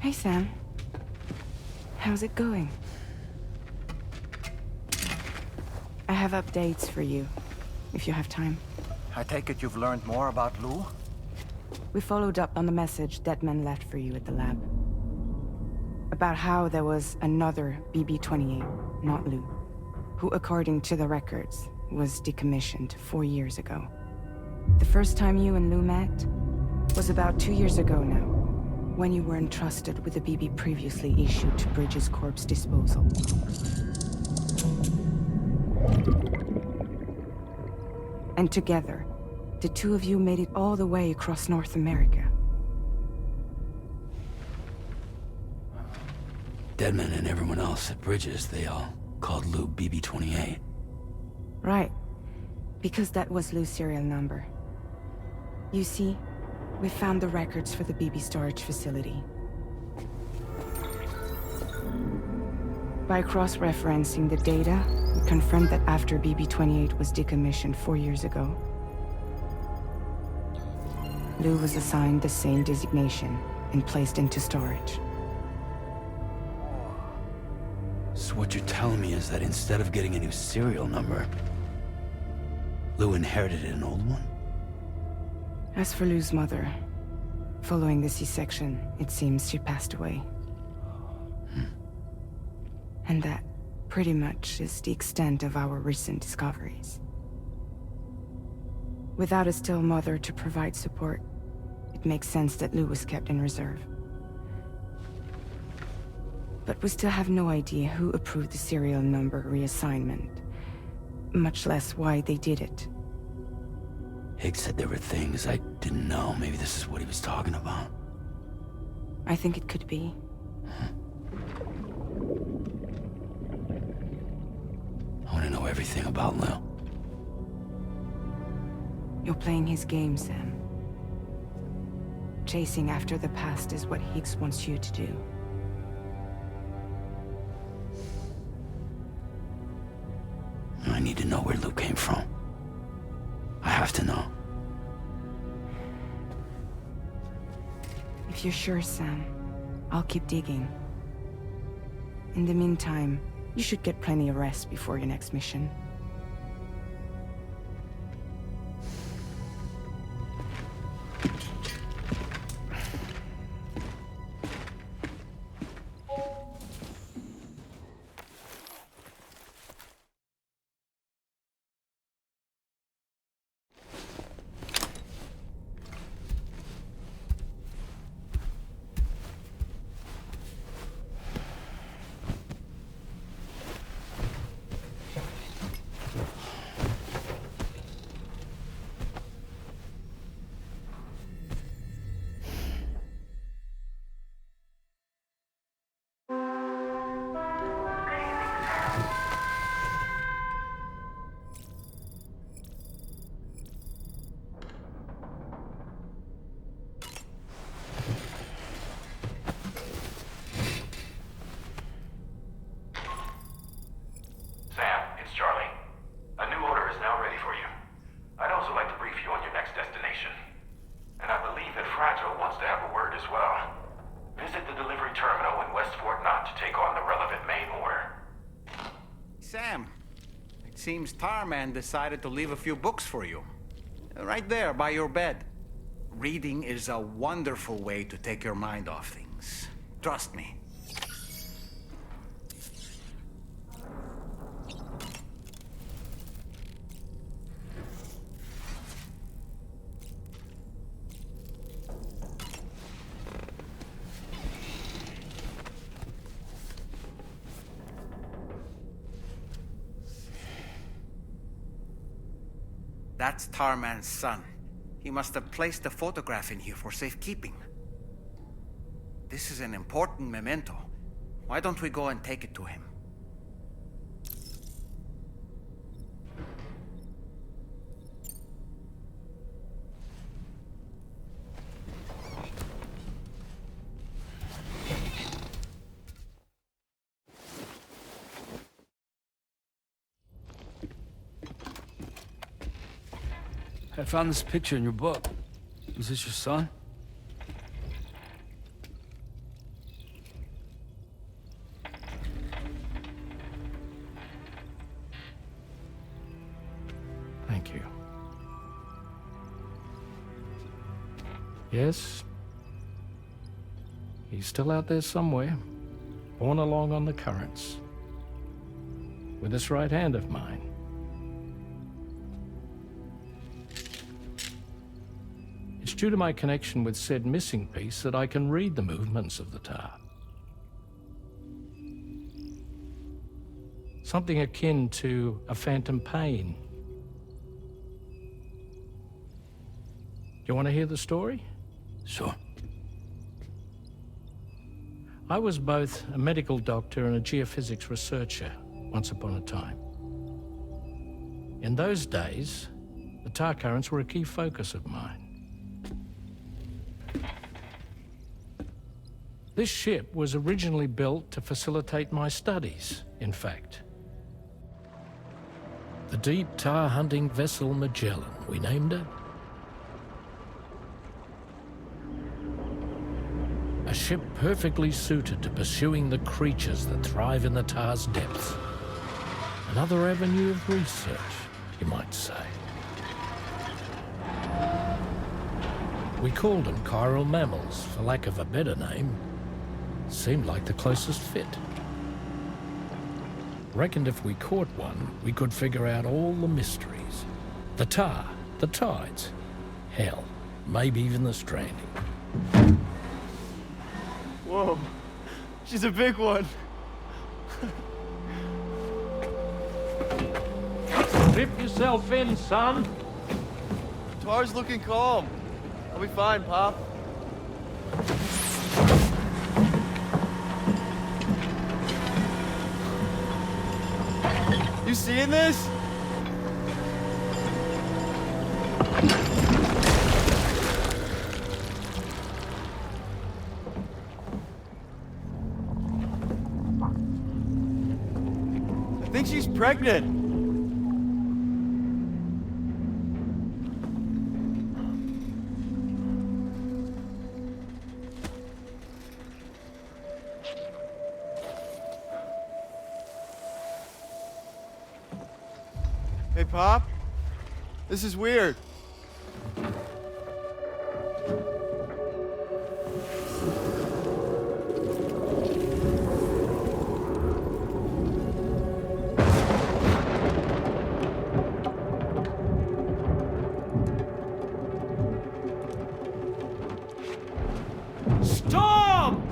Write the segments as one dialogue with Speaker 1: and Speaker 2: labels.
Speaker 1: Hey, Sam. How's it going? I have updates for you, if you have time.
Speaker 2: I take it you've learned more about Lou?
Speaker 1: We followed up on the message Deadman left for you at the lab. About how there was another BB-28, not Lou, who, according to the records, was decommissioned 4 years ago. The first time you and Lou met was about 2 years ago now, when you were entrusted with a BB previously issued to Bridges Corp's disposal. And together, the two of you made it all the way across North America.
Speaker 3: Deadman and everyone else at Bridges, they all called Lou BB-28.
Speaker 1: Right. Because that was Lou's serial number. You see, we found the records for the BB storage facility. By cross-referencing the data, we confirmed that after BB-28 was decommissioned 4 years ago, Lou was assigned the same designation and placed into storage.
Speaker 3: So what you're telling me is that instead of getting a new serial number, Lou inherited an old one?
Speaker 1: As for Lou's mother, following the C-section, it seems she passed away. And that, pretty much, is the extent of our recent discoveries. Without a still mother to provide support, it makes sense that Lou was kept in reserve. But we still have no idea who approved the serial number reassignment, much less why they did it.
Speaker 3: Higgs said there were things I didn't know. Maybe this is what he was talking about.
Speaker 1: I think it could be.
Speaker 3: I want to know everything about Lou.
Speaker 1: You're playing his game, Sam. Chasing after the past is what Higgs wants you to do.
Speaker 3: I need to know where Lou came from. I have to know.
Speaker 1: If you're sure, Sam, I'll keep digging. In the meantime, you should get plenty of rest before your next mission.
Speaker 4: Sam, it seems Tarman decided to leave a few books for you. Right there, by your bed. Reading is a wonderful way to take your mind off things. Trust me. That's Tarman's son. He must have placed the photograph in here for safekeeping. This is an important memento. Why don't we go and take it to him?
Speaker 3: I found this picture in your book. Is this your son?
Speaker 5: Yes, he's still out there somewhere, borne along on the currents, with this right hand of mine. It's due to my connection with said missing piece that I can read the movements of the tar. Something akin to a phantom pain. You want to hear the story?
Speaker 3: Sure.
Speaker 5: I was both a medical doctor and a geophysics researcher once upon a time. In those days, the tar currents were a key focus of mine. This ship was originally built to facilitate my studies, in fact. The deep tar hunting vessel Magellan, we named it. A ship perfectly suited to pursuing the creatures that thrive in the tar's depths. Another avenue of research, you might say. We called them chiral mammals, for lack of a better name. Seemed like the closest fit. Reckoned if we caught one, we could figure out all the mysteries. The tar, the tides, hell, maybe even the stranding.
Speaker 6: Whoa, she's a big one.
Speaker 5: Dip yourself in, son.
Speaker 6: Tar's looking calm. I'll be fine, Pop. You seeing this? I think she's pregnant. Hey, Pop. This is weird.
Speaker 5: Storm!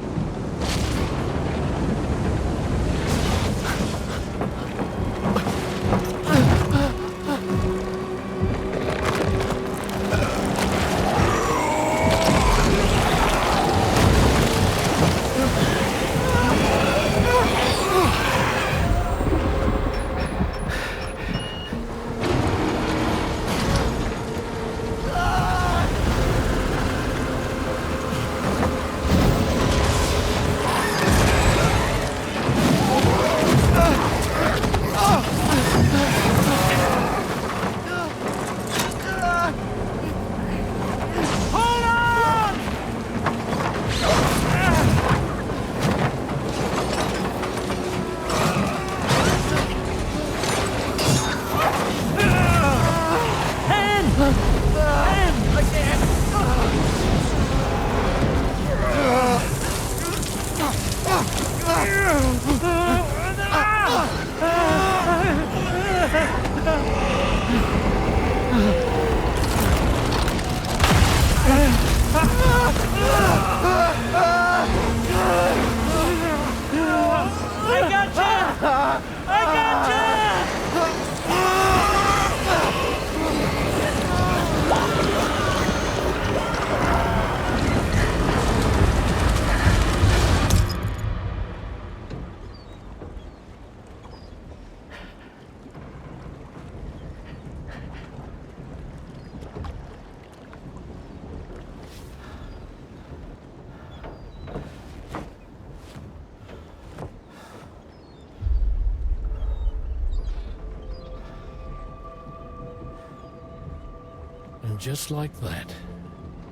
Speaker 5: And just like that,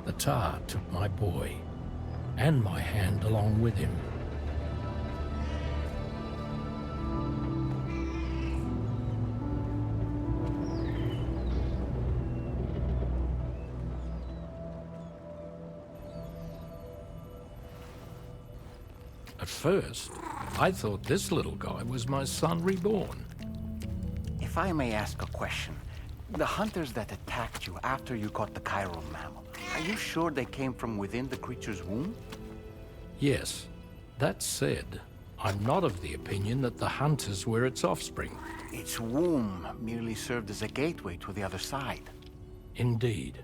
Speaker 5: the tar took my boy, and my hand along with him. At first, I thought this little guy was my son reborn.
Speaker 2: If I may ask a question, the hunters that attacked you after you caught the chiral mammal, are you sure they came from within the creature's womb?
Speaker 5: Yes. That said, I'm not of the opinion that the hunters were its offspring.
Speaker 2: Its womb merely served as a gateway to the other side.
Speaker 5: Indeed.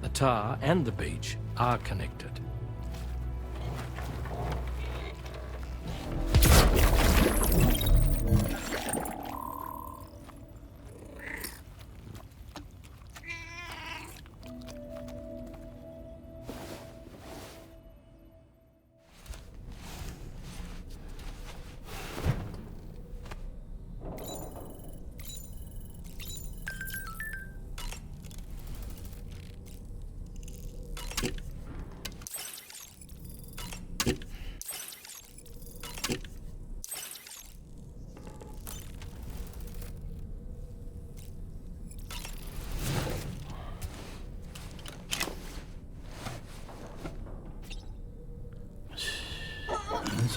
Speaker 5: The tar and the beach are connected.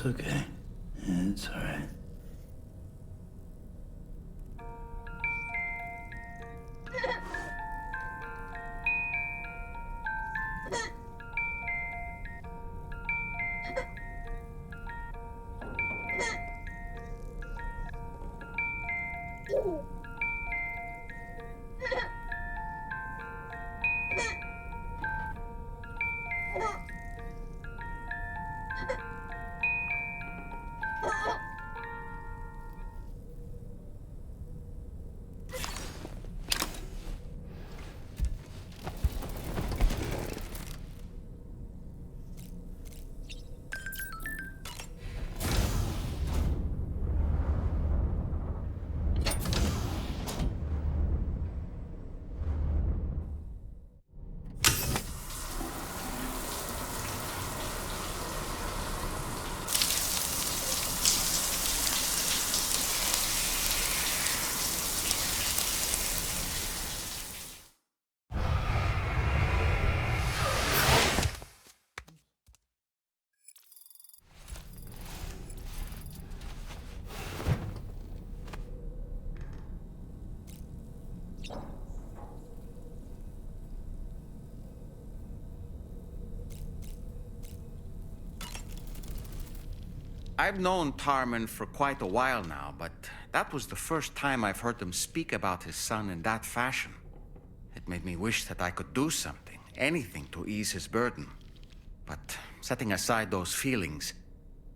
Speaker 3: It's okay. It's all right.
Speaker 4: I've known Tarman for quite a while now, but that was the first time I've heard him speak about his son in that fashion. It made me wish that I could do something, anything to ease his burden. But setting aside those feelings,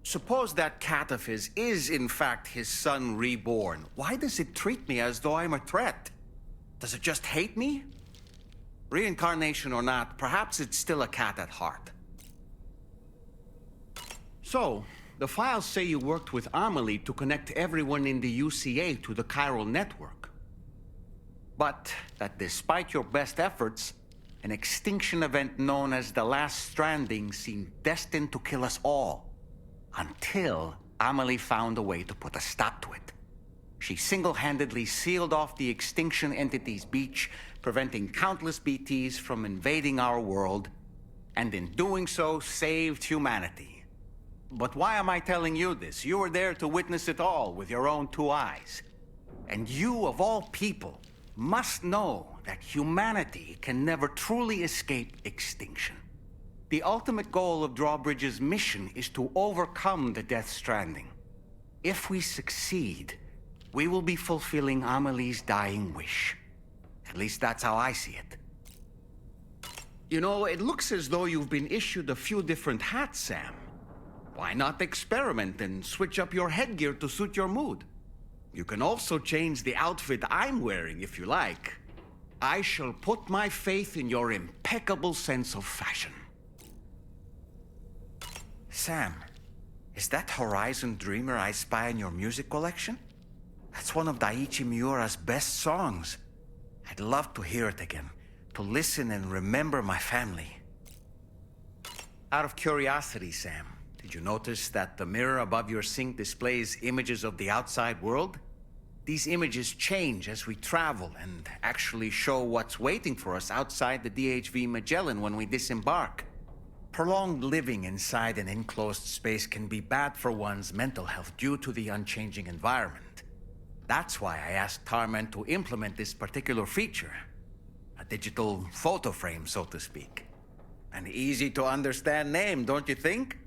Speaker 4: suppose that cat of his is in fact his son reborn. Why does it treat me as though I'm a threat? Does it just hate me? Reincarnation or not, perhaps it's still a cat at heart. So, the files say you worked with Amelie to connect everyone in the UCA to the chiral network. But that despite your best efforts, an extinction event known as the Last Stranding seemed destined to kill us all. Until Amelie found a way to put a stop to it. She single-handedly sealed off the extinction entity's beach, preventing countless BTs from invading our world, and in doing so, saved humanity. But why am I telling you this? You were there to witness it all with your own two eyes. And you, of all people, must know that humanity can never truly escape extinction. The ultimate goal of Drawbridge's mission is to overcome the Death Stranding. If we succeed, we will be fulfilling Amelie's dying wish. At least that's how I see it. You know, it looks as though you've been issued a few different hats, Sam. Why not experiment and switch up your headgear to suit your mood? You can also change the outfit I'm wearing if you like. I shall put my faith in your impeccable sense of fashion. Sam, is that Horizon Dreamer I spy in your music collection? That's one of Daiichi Miura's best songs. I'd love to hear it again, to listen and remember my family. Out of curiosity, Sam, did you notice that the mirror above your sink displays images of the outside world? These images change as we travel and actually show what's waiting for us outside the DHV Magellan when we disembark. Prolonged living inside an enclosed space can be bad for one's mental health due to the unchanging environment. That's why I asked Tarman to implement this particular feature. A digital photo frame, so to speak. An easy-to-understand name, don't you think?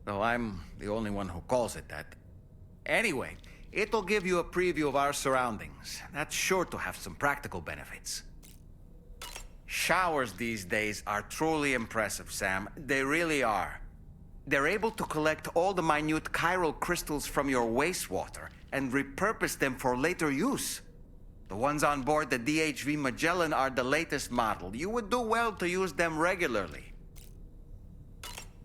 Speaker 4: Though I'm the only one who calls it that. Anyway, it'll give you a preview of our surroundings. That's sure to have some practical benefits. Showers these days are truly impressive, Sam. They really are. They're able to collect all the minute chiral crystals from your wastewater and repurpose them for later use. The ones on board the DHV Magellan are the latest model. You would do well to use them regularly.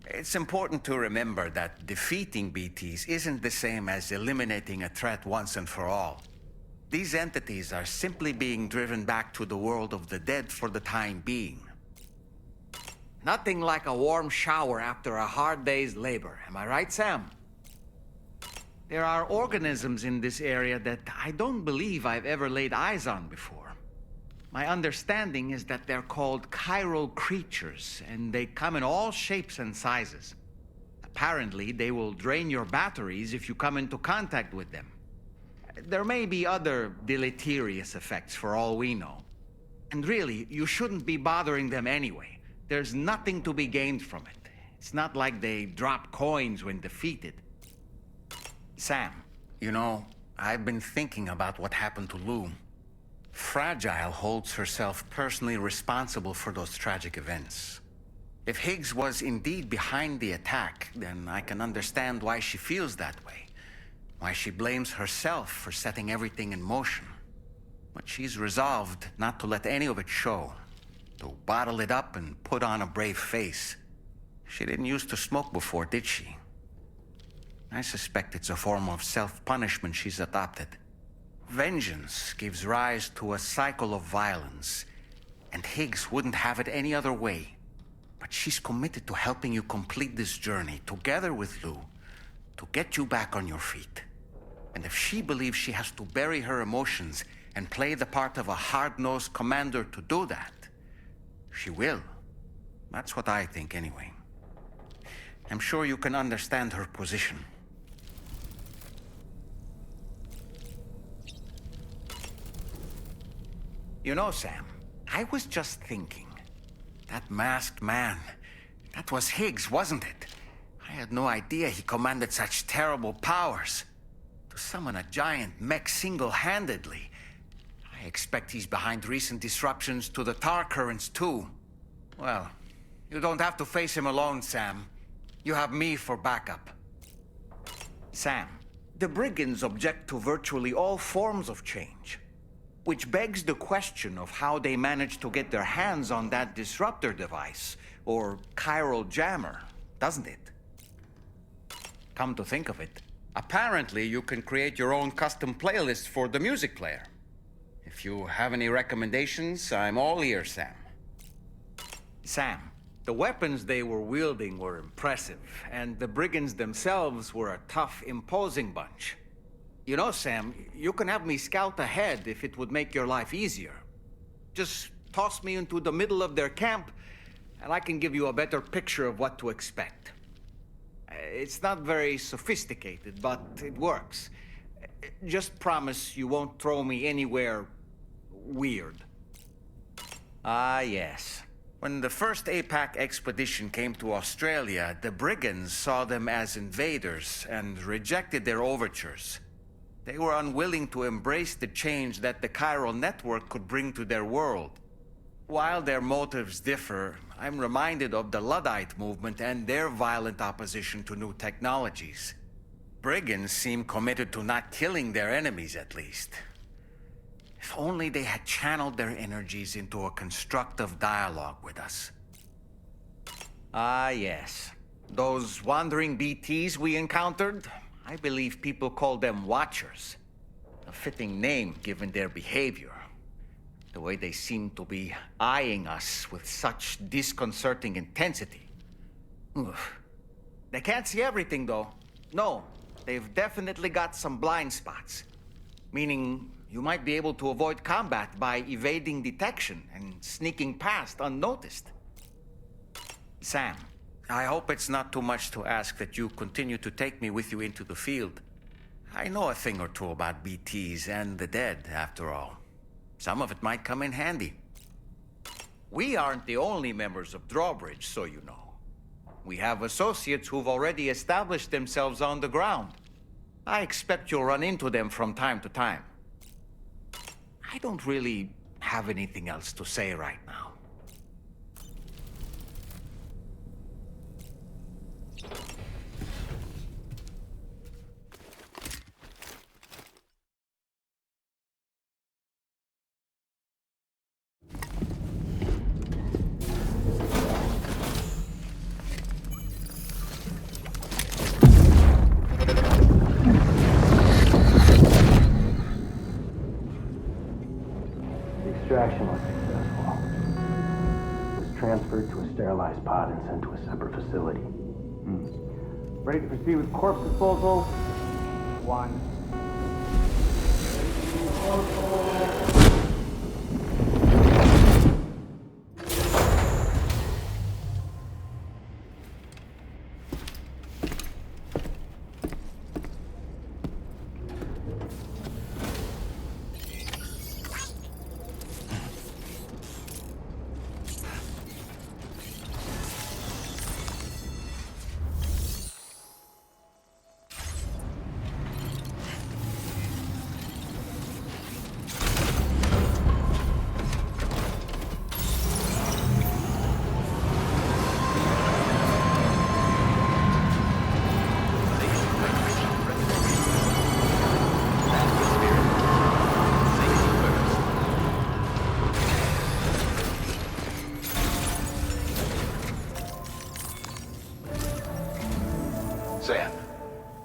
Speaker 4: It's important to remember that defeating BTs isn't the same as eliminating a threat once and for all. These entities are simply being driven back to the world of the dead for the time being. Nothing like a warm shower after a hard day's labor. Am I right, Sam? There are organisms in this area that I don't believe I've ever laid eyes on before. My understanding is that they're called chiral creatures, and they come in all shapes and sizes. Apparently, they will drain your batteries if you come into contact with them. There may be other deleterious effects for all we know. And really, you shouldn't be bothering them anyway. There's nothing to be gained from it. It's not like they drop coins when defeated. Sam, you know, I've been thinking about what happened to Lou. Fragile holds herself personally responsible for those tragic events. If Higgs was indeed behind the attack, then I can understand why she feels that way. Why she blames herself for setting everything in motion. But she's resolved not to let any of it show. To bottle it up and put on a brave face. She didn't used to smoke before, did she? I suspect it's a form of self-punishment she's adopted. Vengeance gives rise to a cycle of violence, and Higgs wouldn't have it any other way. But she's committed to helping you complete this journey, together with Lou, to get you back on your feet. And if she believes she has to bury her emotions and play the part of a hard-nosed commander to do that, she will. That's what I think, anyway. I'm sure you can understand her position. You know, Sam, I was just thinking. That masked man, that was Higgs, wasn't it? I had no idea he commanded such terrible powers. To summon a giant mech single-handedly. I expect he's behind recent disruptions to the tar currents, too. Well, you don't have to face him alone, Sam. You have me for backup. Sam, the brigands object to virtually all forms of change. Which begs the question of how they managed to get their hands on that disruptor device, or chiral jammer, doesn't it? Come to think of it, apparently you can create your own custom playlist for the music player. If you have any recommendations, I'm all ears, Sam. Sam, the weapons they were wielding were impressive, and the brigands themselves were a tough, imposing bunch. You know, Sam, you can have me scout ahead if it would make your life easier. Just toss me into the middle of their camp, and I can give you a better picture of what to expect. It's not very sophisticated, but it works. Just promise you won't throw me anywhere weird. Ah, yes. When the first APAC expedition came to Australia, the brigands saw them as invaders and rejected their overtures. They were unwilling to embrace the change that the chiral network could bring to their world. While their motives differ, I'm reminded of the Luddite movement and their violent opposition to new technologies. Brigands seem committed to not killing their enemies, at least. If only they had channeled their energies into a constructive dialogue with us. Ah, yes. Those wandering BTs we encountered, I believe people call them Watchers. A fitting name given their behavior. The way they seem to be eyeing us with such disconcerting intensity. Oof. They can't see everything, though. No, they've definitely got some blind spots. Meaning, you might be able to avoid combat by evading detection and sneaking past unnoticed. Sam, I hope it's not too much to ask that you continue to take me with you into the field. I know a thing or two about BTs and the dead, after all. Some of it might come in handy. We aren't the only members of Drawbridge, so you know. We have associates who've already established themselves on the ground. I expect you'll run into them from time to time. I don't really have anything else to say right now.
Speaker 7: Extraction was successful. It was transferred to a sterilized pod and sent to a separate facility.
Speaker 8: Ready to proceed with corpse disposal? 1.
Speaker 9: Sam,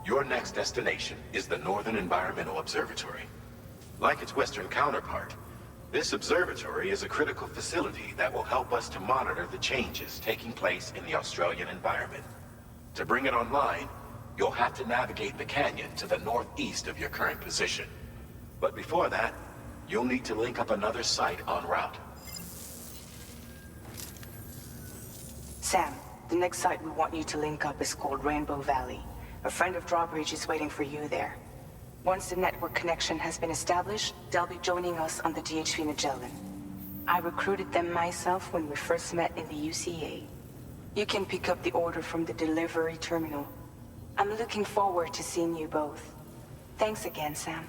Speaker 9: your next destination is the Northern Environmental Observatory. Like its Western counterpart, this observatory is a critical facility that will help us to monitor the changes taking place in the Australian environment. To bring it online, you'll have to navigate the canyon to the northeast of your current position. But before that, you'll need to link up another site en route.
Speaker 1: Sam, the next site we want you to link up is called Rainbow Valley. A friend of Drawbridge is waiting for you there. Once the network connection has been established, they'll be joining us on the DHV Magellan. I recruited them myself when we first met in the UCA. You can pick up the order from the delivery terminal. I'm looking forward to seeing you both. Thanks again, Sam.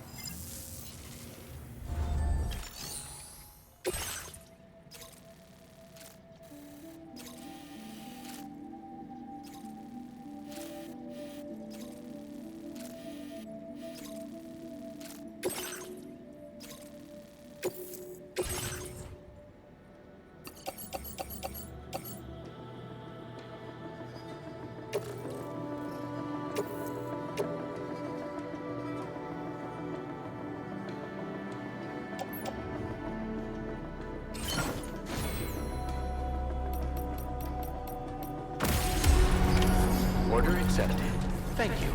Speaker 2: Order accepted. Thank you.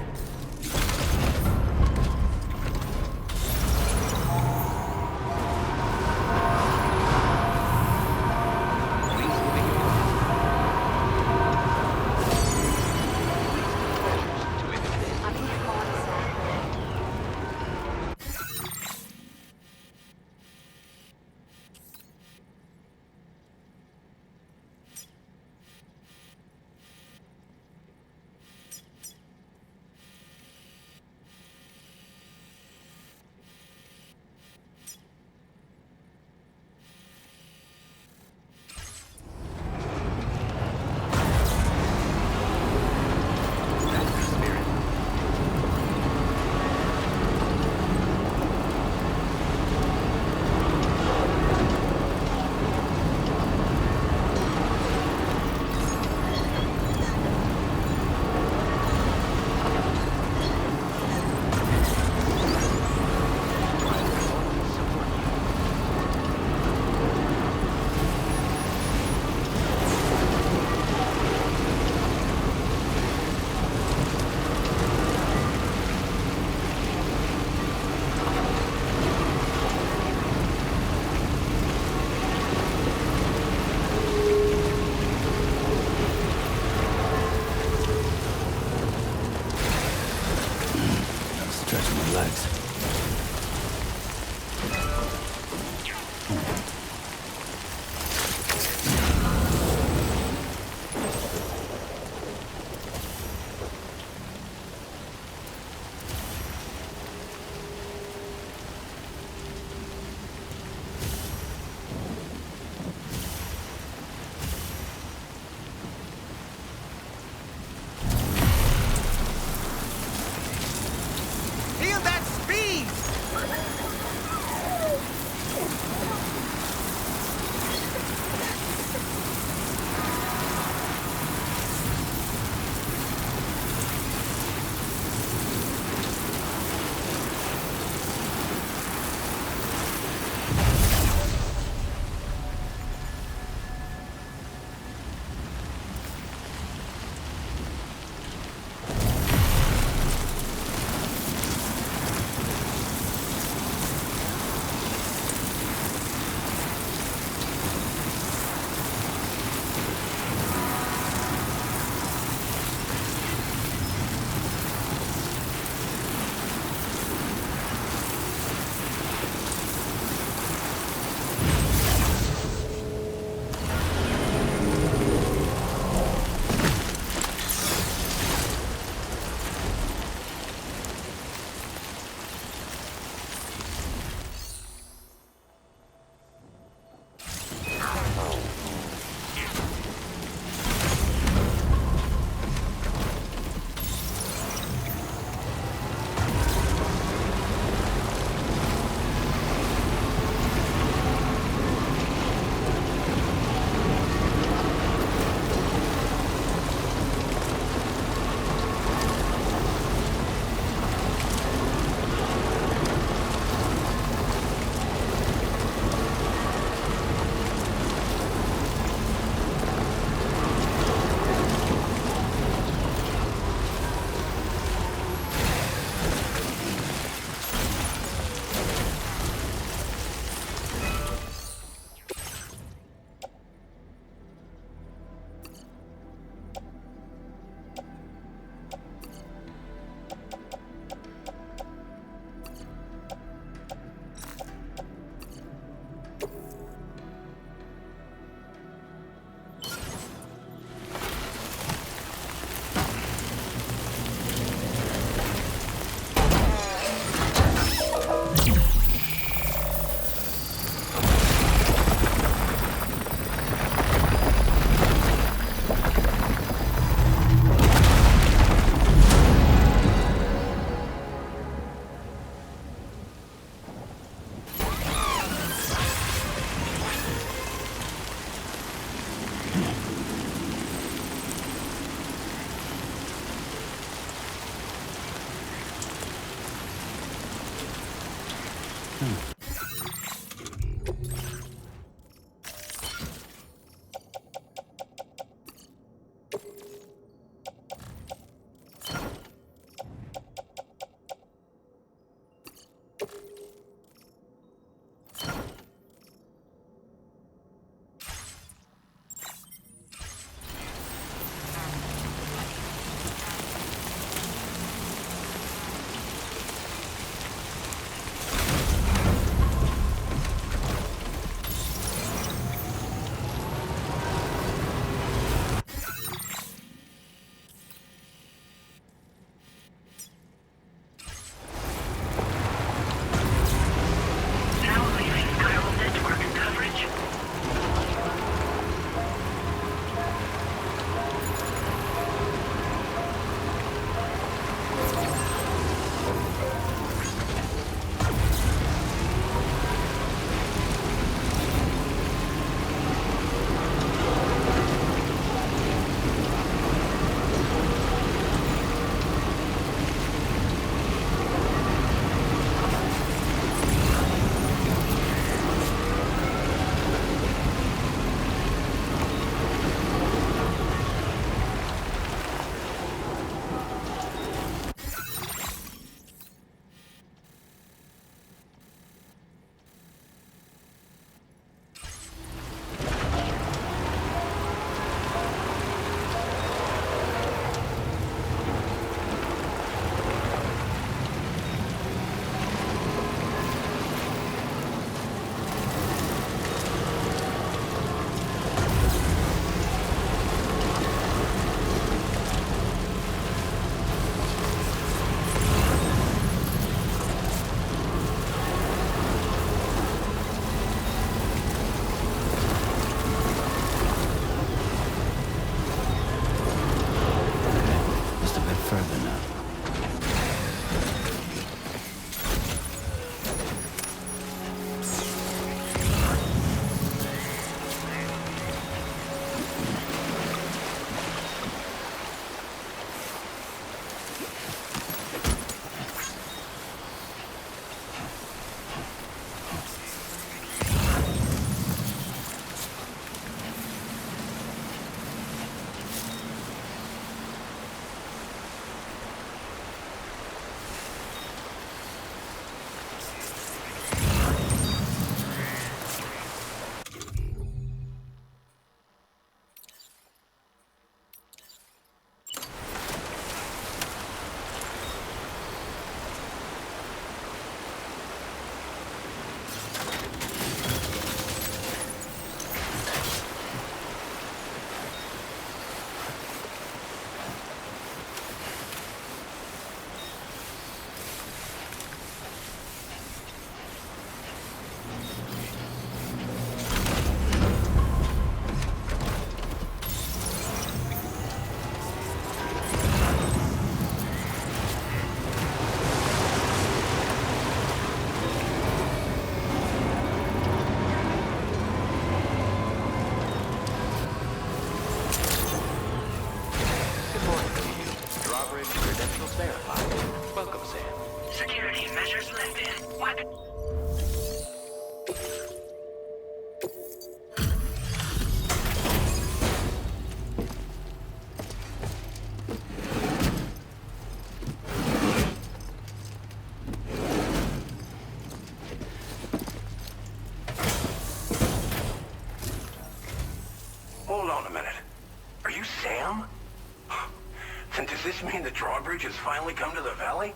Speaker 10: this mean the drawbridge has finally come to the valley?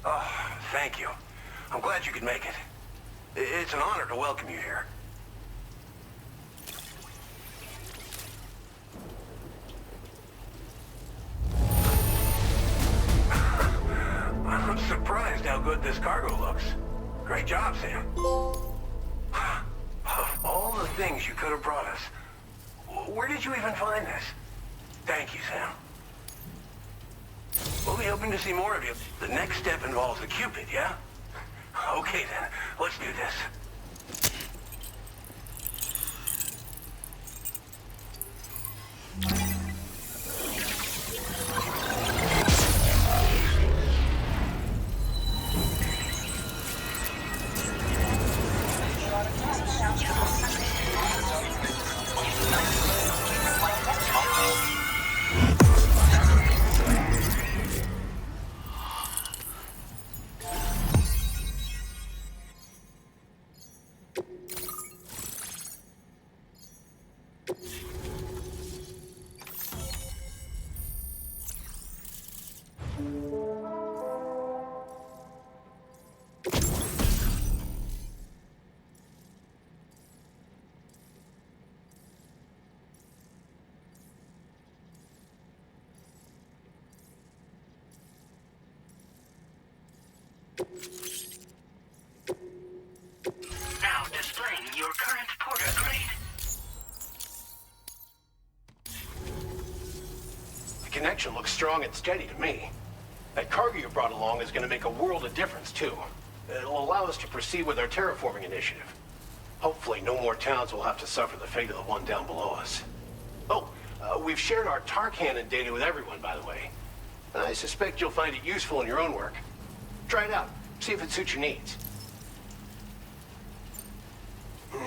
Speaker 10: Oh, thank you. I'm glad you could make it. It's an honor to welcome you here. I'm surprised how good this cargo looks. Great job, Sam. Of all the things you could have brought us, where did you even find this? Thank you, Sam. We'll be hoping to see more of you. The next step involves the Cupid, yeah? Okay then, let's do this. connection looks strong and steady to me. That cargo you brought along is going to make a world of difference, too. It'll allow us to proceed with our terraforming initiative. Hopefully, no more towns will have to suffer the fate of the one down below us. Oh, we've shared our tar cannon data with everyone, by the way. I suspect you'll find it useful in your own work. Try it out. See if it suits your needs.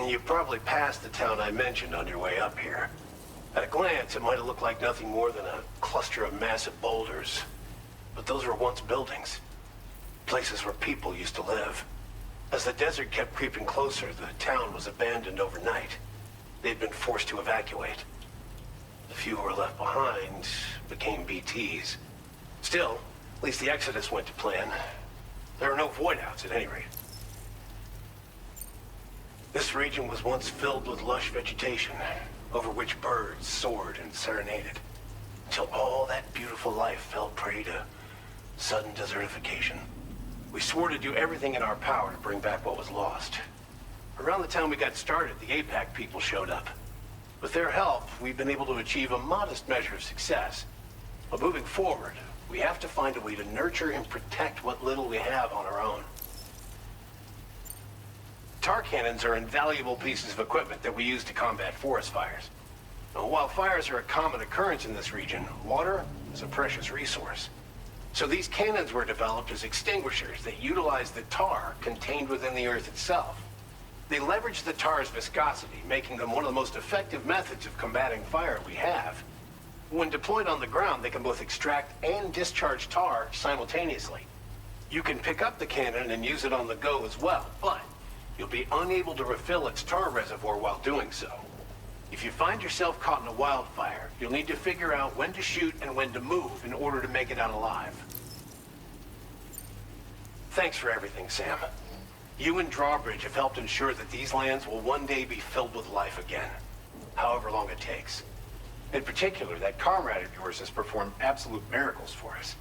Speaker 10: You probably passed the town I mentioned on your way up here. At a glance, it might have looked like nothing more than a cluster of massive boulders. But those were once buildings. Places where people used to live. As the desert kept creeping closer, the town was abandoned overnight. They'd been forced to evacuate. The few who were left behind became BTs. Still, at least the exodus went to plan. There are no void-outs at any rate. This region was once filled with lush vegetation, over which birds soared and serenaded, until all that beautiful life fell prey to sudden desertification. We swore to do everything in our power to bring back what was lost. Around the time we got started, the APAC people showed up. With their help, we've been able to achieve a modest measure of success. But moving forward, we have to find a way to nurture and protect what little we have on our own. Tar cannons are invaluable pieces of equipment that we use to combat forest fires. Now, while fires are a common occurrence in this region, water is a precious resource. So these cannons were developed as extinguishers that utilize the tar contained within the earth itself. They leverage the tar's viscosity, making them one of the most effective methods of combating fire we have. When deployed on the ground, they can both extract and discharge tar simultaneously. You can pick up the cannon and use it on the go as well, but you'll be unable to refill its tar reservoir while doing so. If you find yourself caught in a wildfire, you'll need to figure out when to shoot and when to move in order to make it out alive. Thanks for everything, Sam. You and Drawbridge have helped ensure that these lands will one day be filled with life again, however long it takes. In particular, that comrade of yours has performed absolute miracles for us.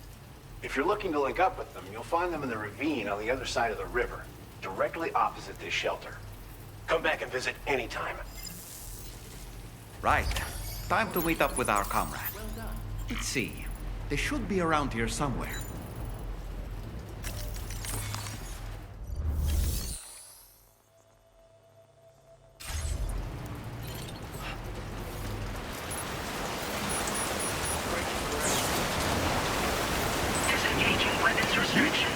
Speaker 10: If you're looking to link up with them, you'll find them in the ravine on the other side of the river, directly opposite this shelter. Come back and visit anytime.
Speaker 4: Right. Time to meet up with our comrade. Let's see. They should be around here somewhere.
Speaker 10: Disengaging weapons restrictions.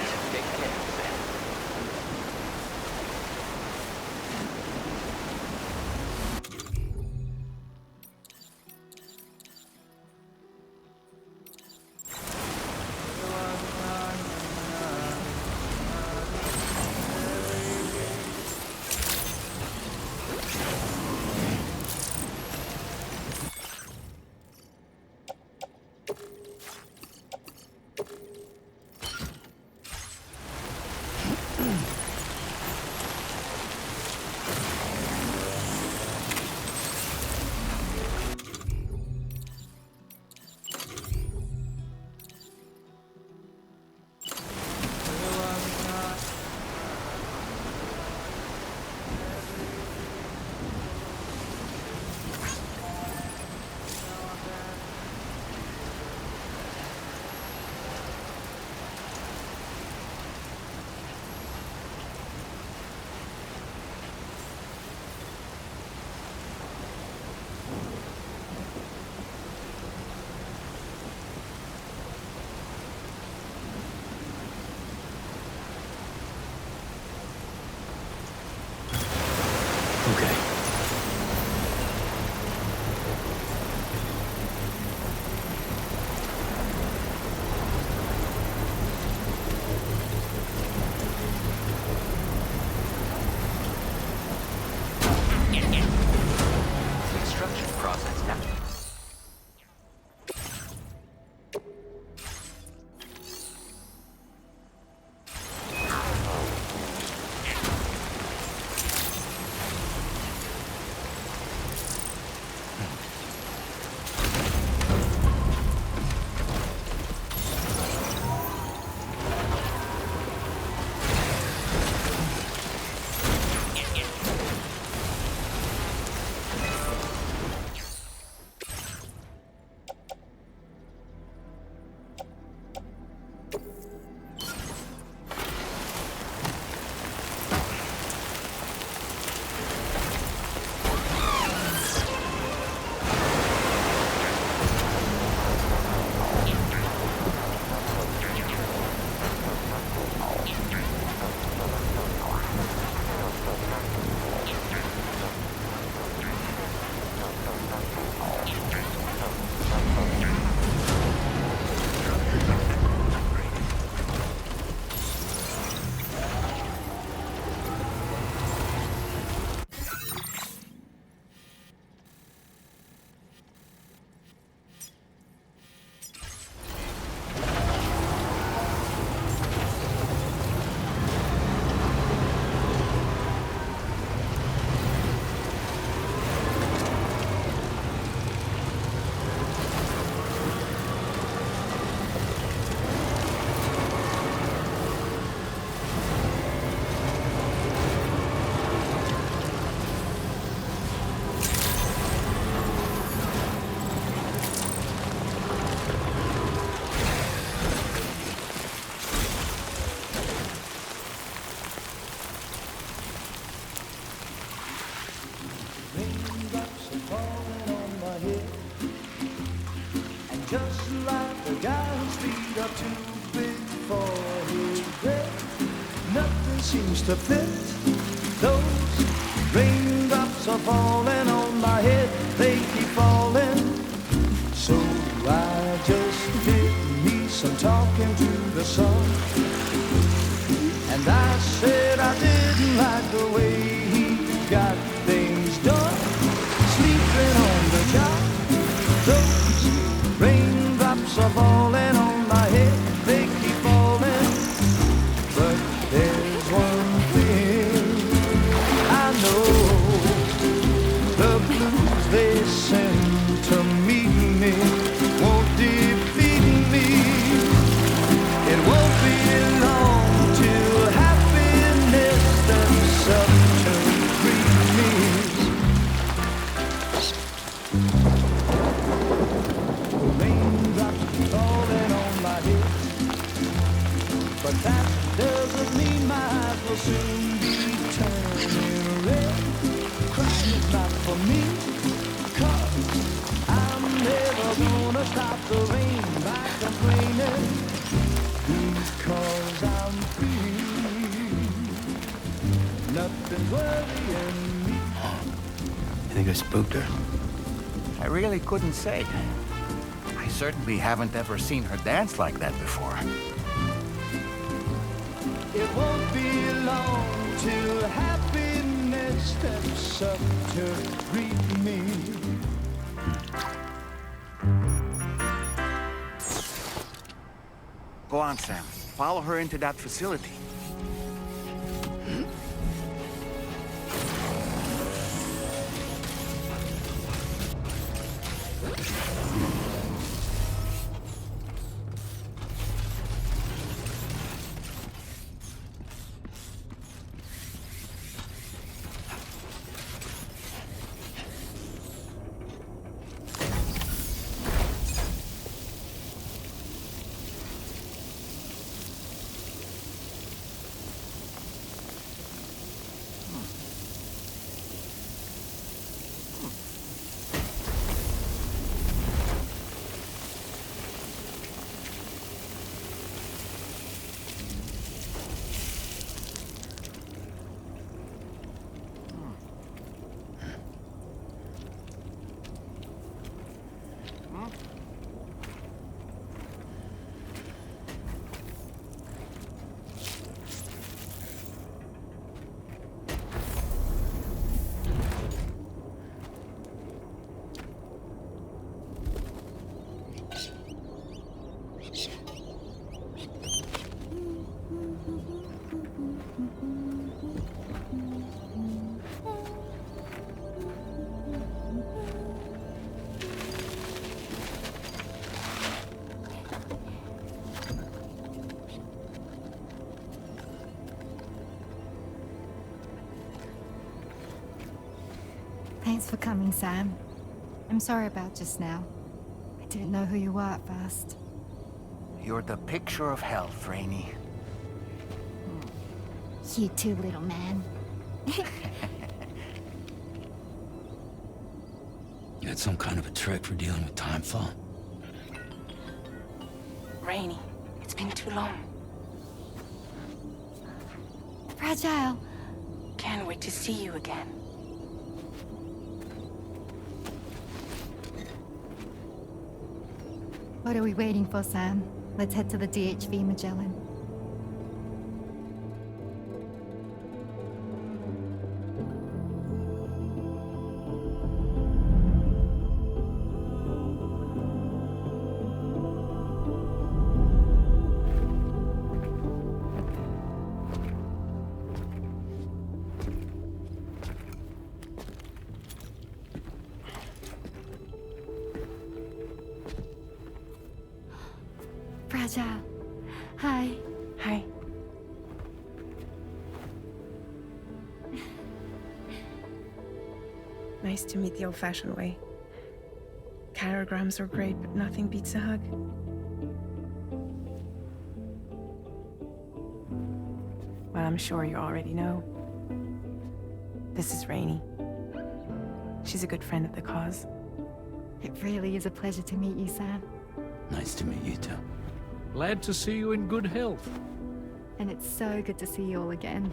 Speaker 11: just like the guy whose feet are too big for his bed. Nothing seems to fit. Those raindrops are falling on my head, they keep falling. So I just did me some talking to the sun. And I said I didn't like the way he got things done. Sleeping on the job, those raindrops are falling on my head, they keep falling. But there's one thing I know, the blues they send to meet me won't defeat me. It won't be long till happiness steps up to greet me. Raindrops falling on my head, but that doesn't mean my eyes will soon be turning red. Crying is not for me, 'cause I'm never gonna stop the rain by complaining, because I'm free. Nothing's worrying me.
Speaker 3: You think I spooked her?
Speaker 2: I really couldn't say. I certainly haven't ever seen her dance like that before.
Speaker 11: It won't be long till happiness steps up to greet me.
Speaker 2: Go on, Sam. Follow her into that facility.
Speaker 12: Thanks for coming, Sam. I'm sorry about just now. I didn't know who you were at first.
Speaker 2: You're the picture of health, Rainey.
Speaker 12: You too, little man.
Speaker 3: You had some kind of a trick for dealing with timefall?
Speaker 1: Rainey, it's been too long.
Speaker 12: Fragile.
Speaker 1: Can't wait to see you again.
Speaker 12: What are we waiting for, Sam? Let's head to the DHV Magellan. Fragile. Hi.
Speaker 1: Hi. Nice to meet the old-fashioned way. Carograms are great, but nothing beats a hug. Well, I'm sure you already know. This is Rainey. She's a good friend of the cause.
Speaker 12: It really is a pleasure to meet you, Sam.
Speaker 3: Nice to meet you too.
Speaker 5: Glad to see you in good health.
Speaker 12: And it's so good to see you all again.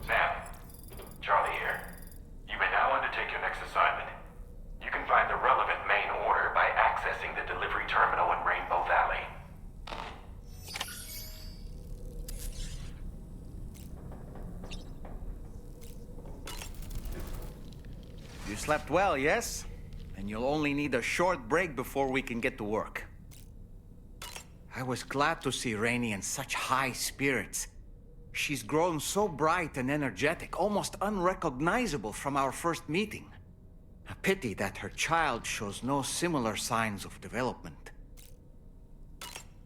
Speaker 9: Sam, Charlie here. You may now undertake your next assignment. You can find the relevant main order by accessing the delivery terminal in Rainbow Valley.
Speaker 4: You slept well, yes? And you'll only need a short break before we can get to work. I was glad to see Rainey in such high spirits. She's grown so bright and energetic, almost unrecognizable from our first meeting. A pity that her child shows no similar signs of development.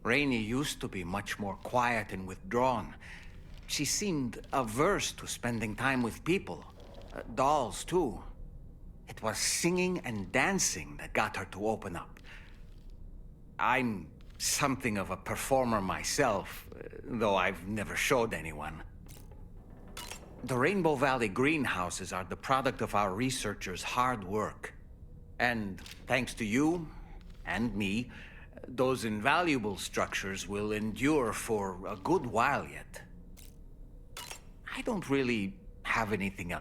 Speaker 4: Rainey used to be much more quiet and withdrawn. She seemed averse to spending time with people. Dolls, too. It was singing and dancing that got her to open up. I'm something of a performer myself, though I've never showed anyone. The Rainbow Valley greenhouses are the product of our researchers' hard work. And thanks to you and me, those invaluable structures will endure for a good while yet. I don't really have anything